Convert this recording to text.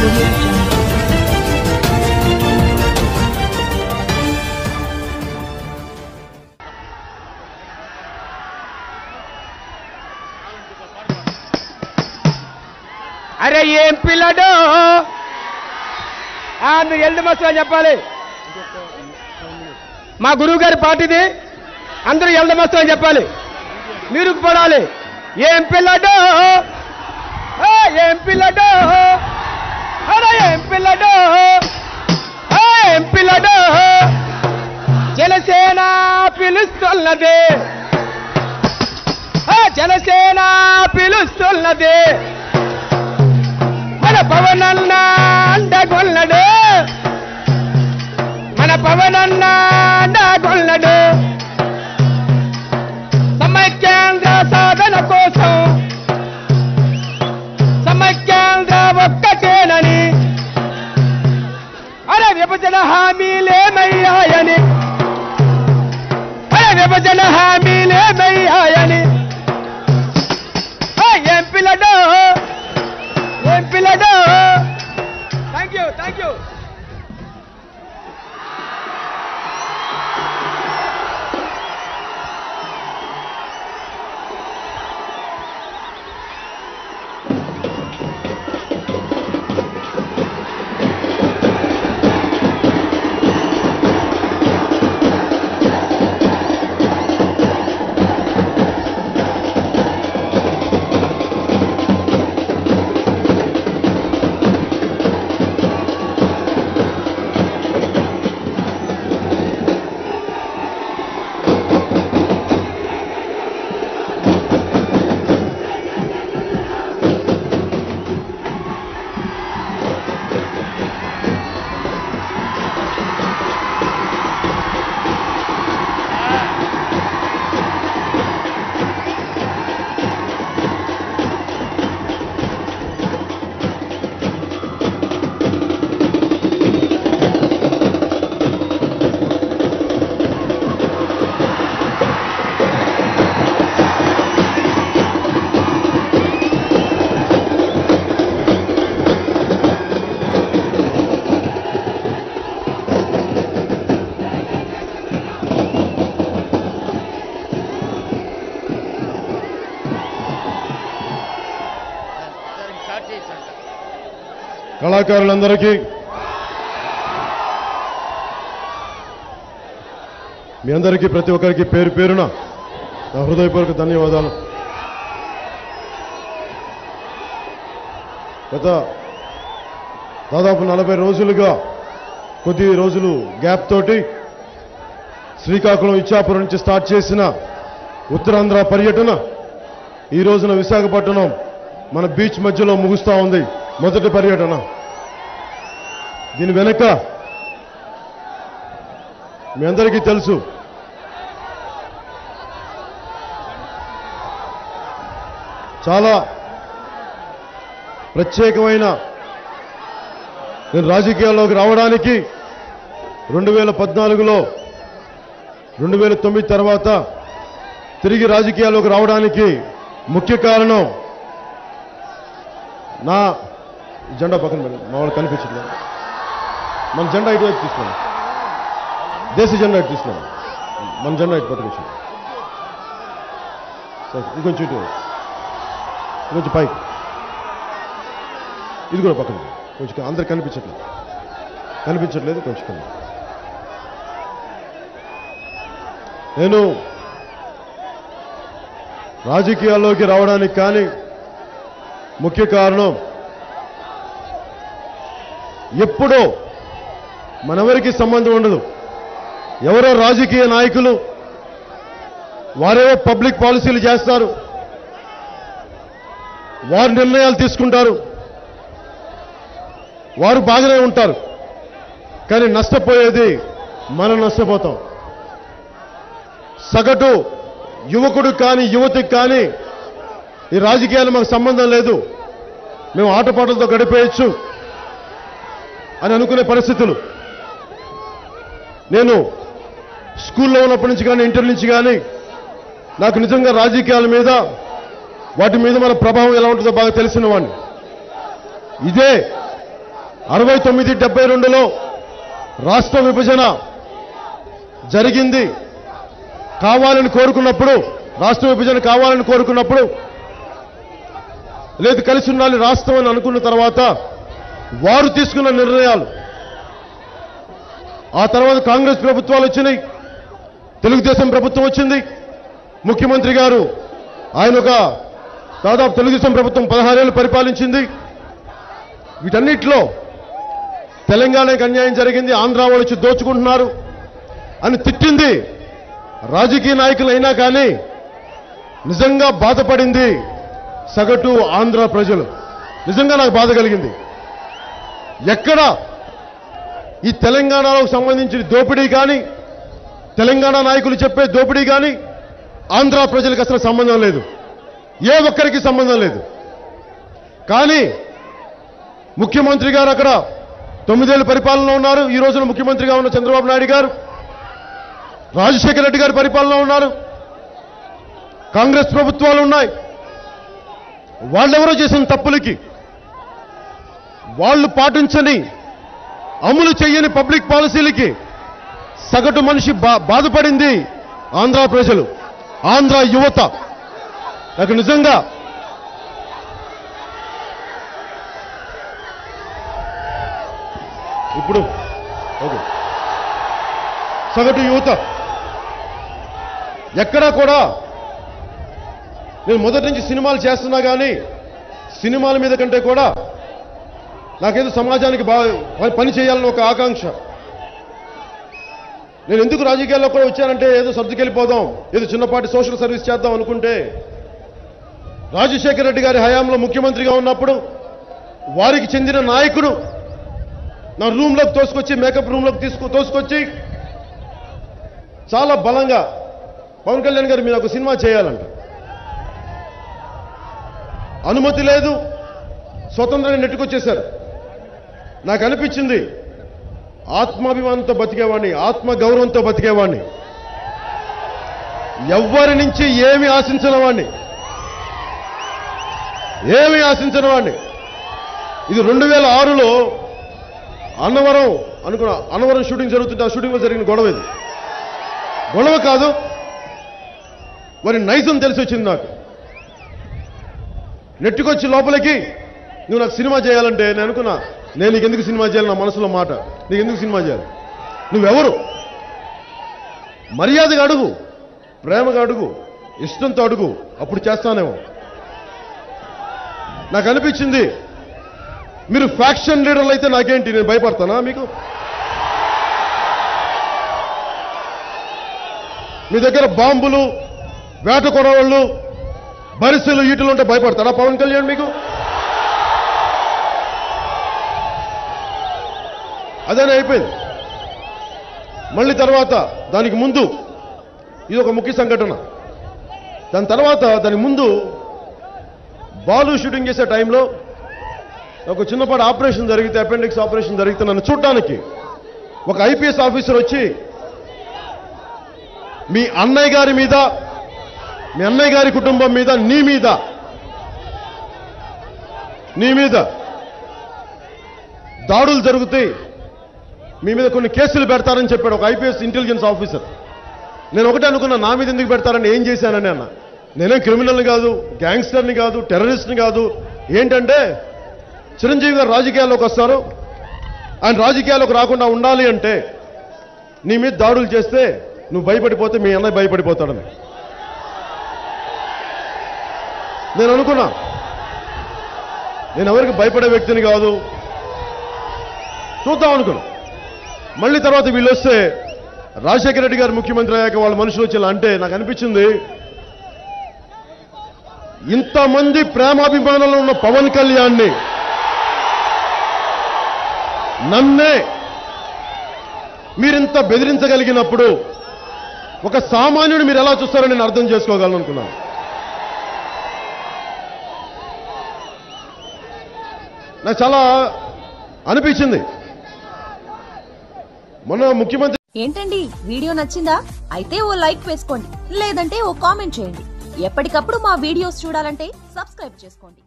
audio jungle. అరే ఏం పిల్లడు మీరు ఎల్లు మస్తు చెప్పాలి. మా గురువు గారి పార్టీది అందరూ ఎల్లు మస్తు అని చెప్పాలి. మీరు పడాలి. ఏం పిల్లడు ఏం పిల్లడు అరే ఏం పిల్లడు ఏం పిల్లడు జనసేన పిలుస్తున్నది జనసేన పిలుస్తున్నది మన పవనన్న అండగొల్లడు మన పవనన్న అండగొల్లడు సమైక్యాంధ్ర సాధన కోసం సమైక్యాంధ్ర ఒక్కటేనని అరే విభజన హామీలేమయ్యాయని అరే విభజన హామీలేమయ్యాయని ఏం పిల్లడు ఏం పిల్లడు. Thank you thank you. కళాకారులందరికీ మీ అందరికీ ప్రతి ఒక్కరికి పేరు పేరున నా హృదయపూర్వక ధన్యవాదాలు. గత దాదాపు 40 రోజులుగా కొద్ది రోజులు గ్యాప్ తోటి శ్రీకాకుళం ఇచ్చాపురం నుంచి స్టార్ట్ చేసిన ఉత్తరాంధ్ర పర్యటన ఈ రోజున విశాఖపట్నం మన బీచ్ మధ్యలో ముగుస్తా ఉంది. మొదటి పర్యటన. దీని వెనక మీ అందరికీ తెలుసు చాలా ప్రత్యేకమైన నేను రాజకీయాల్లోకి రావడానికి 2014లో 2009 తర్వాత తిరిగి రాజకీయాల్లోకి రావడానికి ముఖ్య కారణం నా జెండా పక్కన పెట్టి మా వాళ్ళు కనిపించట్లేదు. మన జెండా ఇటువైపు తీసుకున్నాం. దేశ జెండా ఇటు తీసుకున్నాం. మన జెండా ఇటు పట్టుకొచ్చాం. సరే ఇంకొంచెం ఇటు ఇంకొంచెం పైకి ఇది కూడా పక్కన కొంచెం అందరు కనిపించట్లేదు కొంచెం. నేను రాజకీయాల్లోకి రావడానికి కానీ ముఖ్య కారణం ఎప్పుడో మనెవరికి సంబంధం ఉండదు. ఎవరో రాజకీయ నాయకులు వారేవో పబ్లిక్ పాలసీలు చేస్తారు, వారు నిర్ణయాలు తీసుకుంటారు, వారు బాగానే ఉంటారు. కానీ నష్టపోయేది మనం నష్టపోతాం. సగటు యువకుడు కానీ యువతికి కానీ ఈ రాజకీయాలు మాకు సంబంధం లేదు, మేము ఆటపాటలతో గడిపేయచ్చు అని అనుకునే పరిస్థితులు. నేను స్కూల్లో ఉన్నప్పటి నుంచి కానీ ఇంటర్ నుంచి కానీ నాకు నిజంగా రాజకీయాల మీద వాటి మీద మన ప్రభావం ఎలా ఉంటుందో బాగా తెలిసిన వాడిని. ఇదే 69-72లో రాష్ట్ర విభజన జరిగింది. కావాలని కోరుకున్నప్పుడు, రాష్ట్ర విభజన కావాలని కోరుకున్నప్పుడు, లేదు కలిసి ఉండాలి రాష్ట్రం అని అనుకున్న తర్వాత వారు తీసుకున్న నిర్ణయాలు, ఆ తర్వాత కాంగ్రెస్ ప్రభుత్వాలు వచ్చినాయి, తెలుగుదేశం ప్రభుత్వం వచ్చింది. ముఖ్యమంత్రి గారు ఆయన ఒక దాదాపు తెలుగుదేశం ప్రభుత్వం 16 ఏళ్ళు పరిపాలించింది. వీటన్నిటిలో తెలంగాణకు అన్యాయం జరిగింది, ఆంధ్ర వాళ్ళు వచ్చి దోచుకుంటున్నారు అని తిట్టింది రాజకీయ నాయకులు అయినా కానీ నిజంగా బాధపడింది సగటు ఆంధ్ర ప్రజలు. నిజంగా నాకు బాధ కలిగింది. ఎక్కడ ఈ తెలంగాణలో సంబంధించిన దోపిడీ కానీ, తెలంగాణ నాయకులు చెప్పే దోపిడీ కానీ ఆంధ్ర ప్రజలకు అసలు సంబంధం లేదు, ఏ ఒక్కరికి సంబంధం లేదు. కానీ ముఖ్యమంత్రి గారు అక్కడ 9 ఏళ్ల పరిపాలనలో ఉన్నారు. ఈ రోజున ముఖ్యమంత్రిగా ఉన్న చంద్రబాబు నాయుడు గారు, రాజశేఖర రెడ్డి గారి పరిపాలనలో ఉన్నారు, కాంగ్రెస్ ప్రభుత్వాలు ఉన్నాయి. వాళ్ళెవరో చేసిన తప్పులకి, వాళ్ళు పాటించని అమలు చేయని పబ్లిక్ పాలసీలకి సగటు మనిషి బాధపడింది ఆంధ్ర ప్రజలు, ఆంధ్ర యువత. నాకు నిజంగా ఇప్పుడు ఓకే, సగటు యువత ఎక్కడా కూడా, నేను మొదటి నుంచి సినిమాలు చేస్తున్నా కానీ సినిమాల మీద కంటే కూడా నాకేదో సమాజానికి పని చేయాలని ఒక ఆకాంక్ష. నేను ఎందుకు రాజకీయాల్లో కూడా వచ్చానంటే ఏదో సర్దుకెళ్ళిపోదాం, ఏదో చిన్నపాటి సోషల్ సర్వీస్ చేద్దాం అనుకుంటే, రాజశేఖర రెడ్డి గారి హయాంలో ముఖ్యమంత్రిగా ఉన్నప్పుడు వారికి చెందిన నాయకుడు నా రూమ్లోకి తోసుకొచ్చి, మేకప్ రూమ్లోకి తోసుకొచ్చి చాలా బలంగా, పవన్ కళ్యాణ్ గారు మీరు ఒక సినిమా చేయాలంట, అనుమతి లేదు, స్వతంత్రంగా నెట్టుకొచ్చేశారు. నాకు అనిపించింది ఆత్మాభిమానంతో బతికేవాడిని, ఆత్మ గౌరవంతో బతికేవాడిని, ఎవ్వరి నుంచి ఏమి ఆశించిన వాడిని, ఏమి ఆశించిన వాడిని. ఇది 2006లో అన్నవరం షూటింగ్ జరుగుతుంటే ఆ షూటింగ్లో జరిగిన గొడవ. ఇది గొడవ కాదు, వారి నైజం తెలిసి వచ్చింది నాకు. నెట్టుకొచ్చి లోపలికి నువ్వు నాకు సినిమా చేయాలంటే నేను అనుకున్నా, నేను నీకు ఎందుకు సినిమా చేయాలి, నా మనసులో మాట, నీకు ఎందుకు సినిమా చేయాలి, నువ్వెవరు, మర్యాదగా అడుగు, ప్రేమగా అడుగు, ఇష్టంతో అడుగు, అప్పుడు చేస్తానేమో. నాకు అనిపించింది మీరు ఫ్యాక్షన్ లీడర్లు అయితే నాకేంటి, నేను భయపడతానా మీకు? మీ దగ్గర బాంబులు, వేట కొడవళ్ళు, బరిసెలు, ఈటలు ఉంటే భయపడతారా పవన్ కళ్యాణ్ మీకు? అదేనే అయిపోయింది. మళ్ళీ తర్వాత దానికి ముందు ఇది ఒక ముఖ్య సంఘటన. దాని తర్వాత దానికి ముందు బాలు షూటింగ్ చేసే టైంలో ఒక చిన్నపాటి ఆపరేషన్ జరిగితే, అపెండిక్స్ ఆపరేషన్ జరిగితే నన్ను చూడటానికి ఒక ఐపీఎస్ ఆఫీసర్ వచ్చి మీ అన్నయ్య గారి మీద, మీ అన్నయ్య గారి కుటుంబం మీద, నీ మీద దాడులు జరుగుతాయి, మీ మీద కొన్ని కేసులు పెడతారని చెప్పాడు ఒక ఐపీఎస్ ఇంటెలిజెన్స్ ఆఫీసర్. నేను ఒకటే అనుకున్నా, నా మీద ఎందుకు పెడతారని, ఏం చేశానని అన్న. నేనేం క్రిమినల్ని కాదు, గ్యాంగ్స్టర్ని కాదు, టెర్రరిస్ట్ని కాదు. ఏంటంటే చిరంజీవి గారు రాజకీయాల్లోకి వస్తారు, ఆయన రాజకీయాల్లోకి రాకుండా ఉండాలి అంటే నీ మీద దాడులు చేస్తే నువ్వు భయపడిపోతే మీ అన్నయ్య భయపడిపోతాడని నేను అనుకున్నా. నేను ఎవరికి భయపడే వ్యక్తిని కాదు, చూద్దాం అనుకున్నా. మళ్ళీ తర్వాత వీళ్ళు వస్తే రాజశేఖర రెడ్డి గారు ముఖ్యమంత్రి అయ్యాక వాళ్ళ మనుషులు వచ్చేలా అంటే నాకు అనిపించింది, ఇంతమంది ప్రేమాభిమానంలో ఉన్న పవన్ కళ్యాణ్ని నన్నే మీరింత బెదిరించగలిగినప్పుడు ఒక సామాన్యుడు మీరు ఎలా చూస్తారో నేను అర్థం చేసుకోగలను అనుకున్నాను. నాకు చాలా అనిపించింది. మొన్న ముఖ్యమంత్రి ఏంటండి వీడియో నచ్చిందా? అయితే ఓ లైక్ వేసుకోండి, లేదంటే ఓ కామెంట్ చేయండి. ఎప్పటికప్పుడు మా వీడియోస్ చూడాలంటే సబ్స్క్రైబ్ చేసుకోండి.